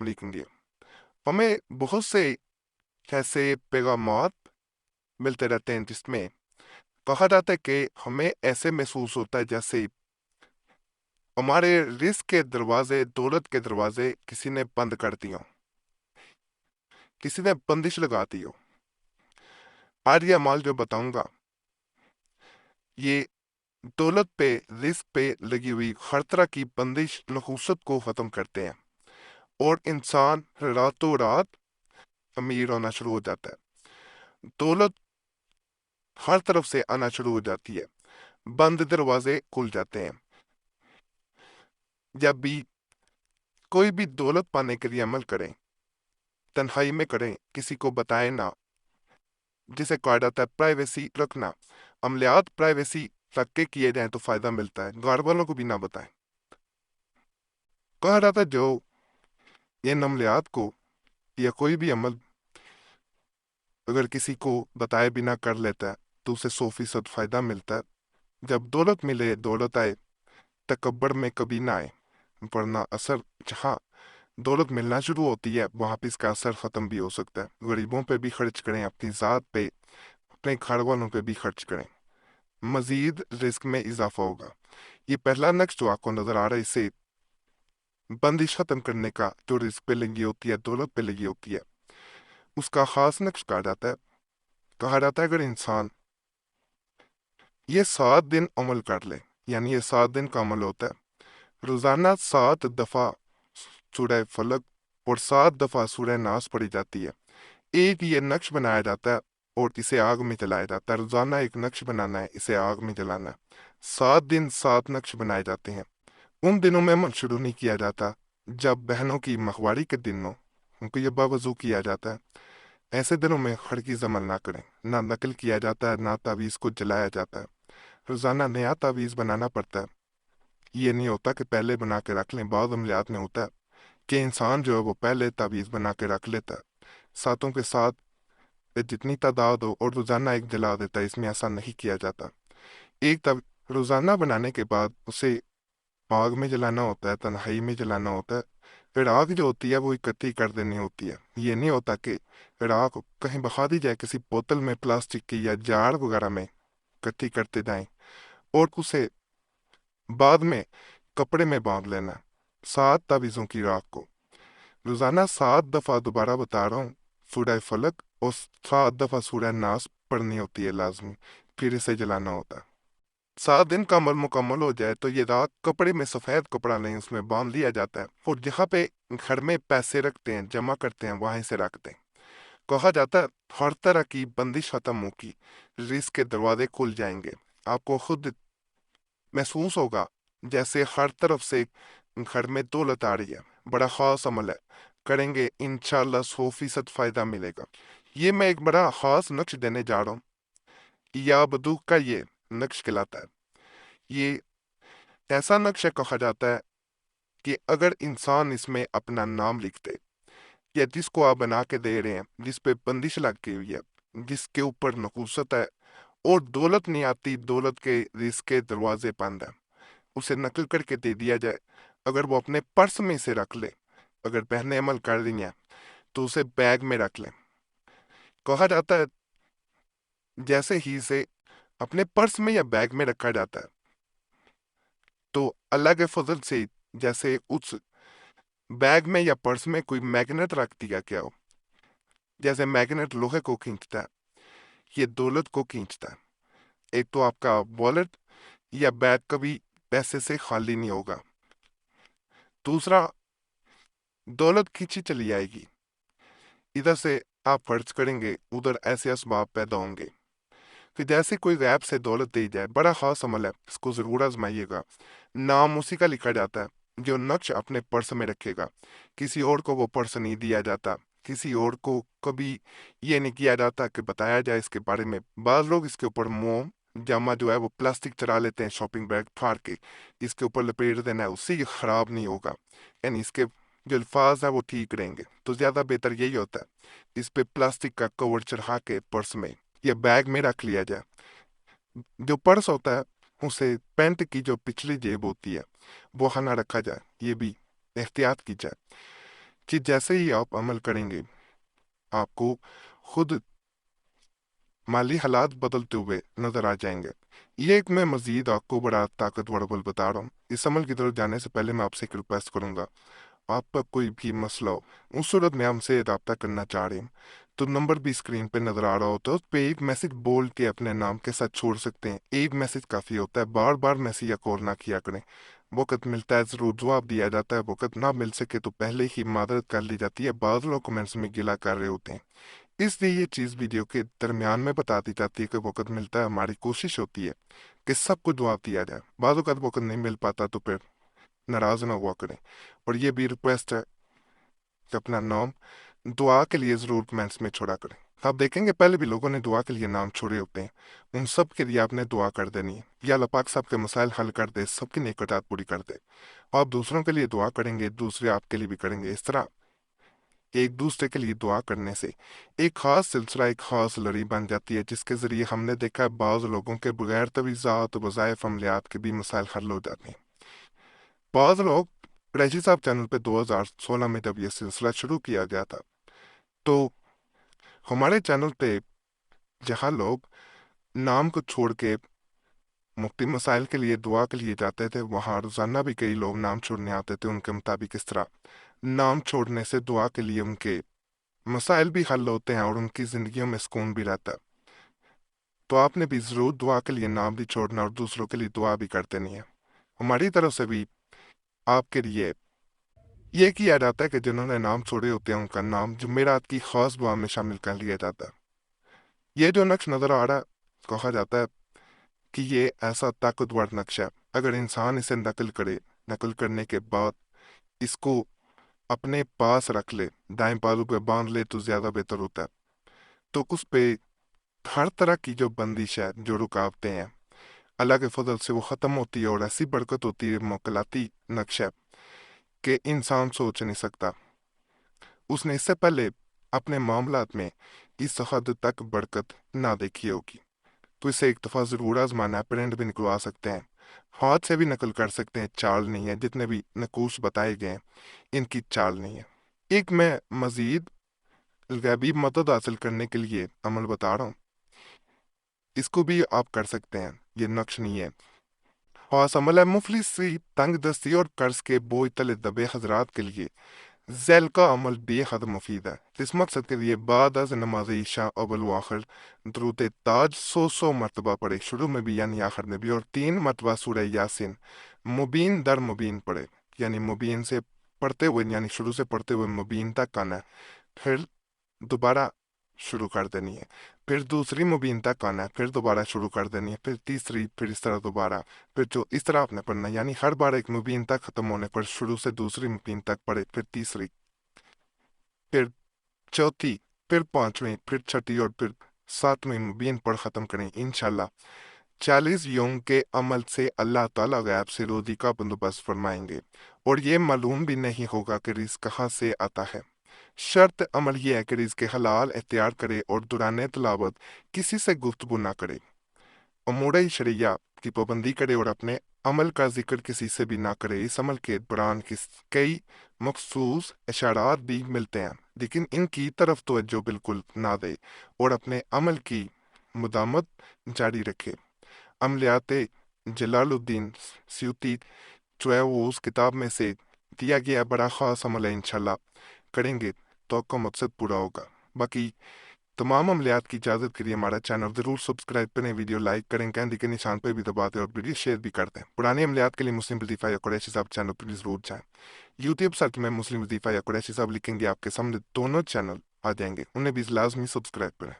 لکھیں گے۔ ہمیں بہت سے ایسے پیغامات ملتے رہتے ہیں جس میں کہا جاتا ہے کہ ہمیں ایسے محسوس ہوتا ہے جیسے ہمارے رزق کے دروازے، دولت کے دروازے کسی نے بند کر دیا ہو، کسی نے بندش لگا دی ہو۔ آج یہ اعمال جو بتاؤں گا یہ دولت پہ، رزق پہ لگی ہوئی ہر طرح کی بندش، نحوست کو ختم کرتے ہیں، اور انسان راتوں رات امیر ہونا شروع ہو جاتا ہے۔ دولت ہر طرف سے آنا شروع ہو جاتی ہے، بند دروازے کھل جاتے ہیں۔ جب بھی کوئی بھی دولت پانے کے لیے عمل کریں، تنہائی میں کریں، کسی کو بتائیں نہ، جسے کہا جاتا ہے پرائیویسی رکھنا۔ عملیات پرائیویسی رکھ کے کیے جائیں تو فائدہ ملتا ہے، گھر والوں کو بھی نہ بتائیں۔ کہا جاتا ہے جو ان عملیات کو یا کوئی بھی عمل اگر کسی کو بتائے بنا کر لیتا ہے تو اسے 100% فائدہ ملتا ہے۔ جب دولت ملے، دولت آئے، تکبر میں کبھی نہ آئے، ورنہ اثر جہاں دولت ملنا شروع ہوتی ہے وہاں پہ اس کا اثر ختم بھی ہو سکتا ہے۔ غریبوں پہ بھی خرچ کریں، اپنی ذات پہ، اپنے گھر والوں پہ بھی خرچ کریں، مزید رزق میں اضافہ ہوگا۔ یہ پہلا نقش جو آپ کو نظر آ رہا ہے، اسے بندش ختم کرنے کا، جو رزق پہ لگی ہوتی ہے، دولت پہ لگی ہوتی ہے، اس کا خاص نقش کہا جاتا ہے۔ کہا جاتا ہے اگر انسان یہ 7 دن عمل کر لے، یعنی یہ 7 دن کا عمل ہوتا ہے، روزانہ 7 دفعہ سورہ فلق اور 7 دفعہ سورہ ناس پڑھی جاتی ہے، ایک یہ نقش بنایا جاتا ہے اور اسے آگ میں جلایا جاتا ہے۔ روزانہ ایک نقش بنانا ہے، اسے آگ میں جلانا ہے۔ 7 دن 7 نقش بنائے جاتے ہیں۔ ان دنوں میں عمل شروع نہیں کیا جاتا جب بہنوں کی ماہواری کے دن ہو، ان کو یہ باوضو کیا جاتا ہے۔ ایسے دنوں میں ہرگز عمل نہ کریں، نہ نقل کیا جاتا ہے، نہ تعویذ کو جلایا جاتا ہے۔ روزانہ نیا تعویذ بنانا پڑتا ہے۔ یہ نہیں ہوتا کہ پہلے بنا کے رکھ لیں، بعض عملیات میں ہوتا ہے کہ انسان جو ہے وہ پہلے تعویذ بنا کے رکھ لیتا ہے، ساتوں کے ساتھ جتنی تعداد ہو، اور روزانہ ایک جلا دیتا ہے۔ اس میں ایسا نہیں کیا جاتا۔ ایک روزانہ بنانے کے بعد اسے آگ میں جلانا ہوتا ہے، تنہائی میں جلانا ہوتا ہے۔ پھر آگ جو ہوتی ہے وہ اکٹھی کر دینی ہوتی ہے۔ یہ نہیں ہوتا کہ پھر آگ کہیں بہا دی جائے، کسی بوتل میں پلاسٹک کی یا جار وغیرہ میں اکٹھی کرتے جائیں، اور اسے بعد میں کپڑے میں باندھ لینا۔ 7 تعویذوں کی راکھ کو روزانہ 7 دفعہ، دوبارہ بتا رہا ہوں، سورہ فلق اور 7 دفعہ سورہ ناس پڑھنی ہوتی ہے لازمی، پھر اسے جلانا ہوتا ہے۔ 7 دن کا عمل مکمل ہو جائے تو یہ رات کپڑے میں، سفید کپڑا لیں، اس میں باندھ لیا جاتا ہے، اور جہاں پہ گھر میں پیسے رکھتے ہیں، جمع کرتے ہیں، وہیں سے رکھتے ہیں۔ کہا جاتا ہے ہر طرح کی بندش ختم ہوگی، رزق کے دروازے کھل جائیں گے۔ آپ کو خود محسوس ہوگا جیسے ہر طرف سے گھر میں دولت آ رہی ہے۔ بڑا خاص عمل ہے، کریں گے انشاءاللہ 100% فائدہ ملے گا۔ یہ میں ایک بڑا خاص نقش دینے جا رہا ہوں، یا بدوق کا یہ نقش کہلاتا ہے۔ یہ ایسا نقش ہے، کہا جاتا ہے کہ اگر انسان اس میں اپنا نام لکھ دے، یا جس کو آپ بنا کے دے رہے ہیں، جس پہ بندش لگ گئی ہوئی ہے، جس کے اوپر نحوست ہے اور دولت نہیں آتی، دولت کے رزق کے دروازے بند ہیں، اسے نقل کر کے دے دیا جائے، اگر وہ اپنے پرس میں سے رکھ لے، اگر بہنیں عمل کر رہی ہیں تو اسے بیگ میں رکھ لیں۔ کہا جاتا ہے جیسے ہی اسے اپنے پرس میں یا بیگ میں رکھا جاتا ہے تو اللہ کے فضل سے جیسے اس بیگ میں یا پرس میں کوئی میگنیٹ رکھ دیا گیا ہو، جیسے میگنیٹ لوہے کو کھینچتا ہے، یہ دولت کو کھینچتا ہے۔ ایک تو آپ کا والیٹ یا بیگ کبھی پیسے سے خالی نہیں ہوگا، دوسرا دولت کھینچی چلی آئے گی، ادھر سے آپ خرچ کریں گے، ادھر ایسے اسباب پیدا ہوں گے کہ جیسے کوئی غیب سے دولت دی جائے۔ بڑا خاص عمل ہے، اس کو ضرور آزمائیے گا۔ نام اسی کا لکھا جاتا ہے جو نقش اپنے پرس میں رکھے گا، کسی اور کو وہ پرس نہیں دیا جاتا، کسی اور کو کبھی یہ نہیں کیا جاتا کہ بتایا جائے اس کے بارے میں۔ بعض لوگ اس کے اوپر موم جامہ جو ہے وہ پلاسٹک چرا لیتے ہیں، شاپنگ بیگ پھاڑ کے اس کے اوپر لپیٹ دینا ہے، اس سے یہ خراب نہیں ہوگا، یعنی اس کے جو الفاظ ہیں وہ ٹھیک رہیں گے۔ تو زیادہ بہتر یہی ہوتا ہے اس پہ پلاسٹک کا کور چڑھا کے پرس میں یا بیگ میں رکھ لیا جائے۔ جو پرس ہوتا ہے اسے پینٹ کی جو پچھلی جیب ہوتی ہے وہ نہ رکھا جائے، یہ بھی احتیاط کی جائے۔ कि जैसे ही आप अमल करेंगे आपको खुद माली हालात बदलते हुए नजर आ जाएंगे। ये एक मैं मजीद आपको बड़ा ताकतवर अमल बता रहा हूँ। इस अमल की तरफ जाने से पहले मैं आपसे एक रिक्वेस्ट करूंगा, आपका कोई भी मसला हो, उस सूरत में हमसे रब्ता करना चाह रहे हैं तो नंबर भी स्क्रीन पे नजर आ रहा होता है, उस पे एक मैसेज बोल के अपने नाम के साथ छोड़ सकते हैं। एक मैसेज काफी होता है, बार बार मैसेज या कॉल ना किया करें। वक्त मिलता है जरूर जवाब दिया जाता है, वक्त ना मिल सके तो पहले ही मादरत कर ली जाती है। बाद लोग कमेंट्स में गिला कर रहे होते हैं, इसलिए ये चीज वीडियो के दरमियान में बता दी जाती है कि वक्त मिलता है। हमारी कोशिश होती है कि सबको जवाब दिया जाए, बाद वक्त नहीं मिल पाता तो फिर नाराज ना हुआ करें। और ये भी रिक्वेस्ट है कि अपना नाम दुआ के लिए जरूर कमेंट्स में छोड़ा करें। आप देखेंगे पहले भी लोगों ने दुआ के लिए नाम छोड़े होते हैं, उन सब के लिए आपने दुआ कर देनी है। या अल्लाह पाक सबके मसाइल हल कर दे, सबकी नेकटात पूरी कर दे। आप दूसरों के लिए दुआ करेंगे, दूसरे आपके लिए भी करेंगे। इस तरह एक दूसरे के लिए दुआ करने से एक खास सिलसिला, एक खास लड़ी बन जाती है, जिसके जरिए हमने देखा है बाज लोगों के बगैर तवीज़ात वज़ाइफ अमलियात के भी मसाइल हल हो जाते हैं। बाज लोग कुरैशी साहब चैनल पे 2016 में जब यह सिलसिला शुरू किया गया था तो हमारे चैनल पे जहाँ लोग नाम को छोड़ के मुफ्ती मसाइल के लिए दुआ के लिए जाते थे, वहाँ रोजाना भी कई लोग नाम छोड़ने आते थे। उनके मुताबिक इस तरह नाम छोड़ने से दुआ के लिए उनके मसाइल भी हल होते हैं और उनकी जिंदगियों में सुकून भी रहता है। तो आपने भी जरूर दुआ के लिए नाम भी छोड़ना और दूसरों के लिए दुआ भी कर देनी है। हमारी तरफ से भी आपके लिए ये किया जाता है कि जिन्होंने नाम छोड़े होते हैं उनका नाम जुमेरात की खास दुआ में शामिल कर लिया जाता है। ये जो नक्श नजर आ रहा है, कहा जाता है कि ये ऐसा ताकतवर नक्श है, अगर इंसान इसे नकल करे, नकल करने के बाद इसको अपने पास रख ले, दाएं बाजू पे बांध ले तो ज्यादा बेहतर होता है। तो उस पे हर तरह की जो बंदिश है, जो रुकावटें हैं, अल्लाह के फजल से वो ख़त्म होती है और ऐसी बरकत होती है, मोकलाती नक्श है कि इंसान सोच नहीं सकता। उसने इससे पहले अपने मामलात में इस हद तक बरकत ना देखी होगी। तो इसे एक दफ़ा ज़रूर आजमाना है। प्रिंट भी निकलवा सकते हैं, हाथ से भी नकल कर सकते हैं, चाल नहीं है। जितने भी नकूश बताए गए हैं इनकी चाल नहीं है। एक मैं मज़ीद गैबी मदद हासिल करने के लिए अमल बता रहा हूँ, इसको भी आप कर सकते हैं। ये नक्श नहीं है, खास अमल है। मुफलिसी, तंग दस्ती और कर्ज के बोझ तले दबे हजरात के लिए ज़ैल का अमल बेहद मुफीद है। इस मकसद के लिए बाद अज नमाज ईशा अव्वल व आखिर दरूद ताज 100 मरतबा पढ़े, शुरू में भी यानी आखिर में भी, और 3 मरतबा सूरह यासीन मुबीन दर मुबीन पढ़े। यानी मुबीन से पढ़ते हुए, यानी शुरू से पढ़ते हुए मुबीन तक आना है, फिर दोबारा शुरू कर देनी है, फिर दूसरी मुबीन तक आना है, फिर दोबारा शुरू कर देनी है, फिर तीसरी, फिर इस तरह दोबारा, फिर जो इस तरह आपने पढ़ना है। यानी हर बार एक मुबीन तक खत्म होने पर शुरू से दूसरी मुबीन तक पढ़े, फिर तीसरी, फिर चौथी, फिर पांचवी, फिर छठी और फिर सातवीं मुबीन पढ़ खत्म करें। इंशाल्लाह 40 यौम के अमल से अल्लाह ताला गैब से रोजी का बंदोबस्त फरमाएंगे और ये मालूम भी नहीं होगा कि रिज़्क कहाँ से आता है। शर्त अमल यह है कि रिज़्क हलाल इख्तियार करे और दौरान तिलावत किसी से गुफ्तगू ना करे, उमूर शरिया की पाबंदी करे और अपने अमल का जिक्र किसी से भी ना करे। इस अमल के दौरान कई मखसूस इशारात भी मिलते हैं, लेकिन इनकी तरफ तवज्जो बिल्कुल ना दे और अपने अमल की मुदामत जारी रखे। अमलियात जलालुद्दीन स्यूती जो है वो उस किताब में से दिया गया बड़ा ख़ास अमल है, इंशाल्लाह करेंगे तो आपका मकसद पूरा होगा। बाकी तमाम अमलियात की इजाज़त के लिए हमारा चैनल ज़रूर सब्सक्राइब करें, वीडियो लाइक करें, कैंडी के निशान पर भी दबा दें और वीडियो शेयर भी कर दें। पुराने अमलियात के लिए मुस्लिम वजीफ़ा या कुरैशी साहब चैनल पर भी ज़रूर जाएँ। यूट्यूब सर्च में मुस्लिम वजीफ़ा या कुरैशी साहब लिखेंगे, आपके सामने दोनों चैनल आ जाएंगे, उन्हें भी लाजमी सब्सक्राइब करें।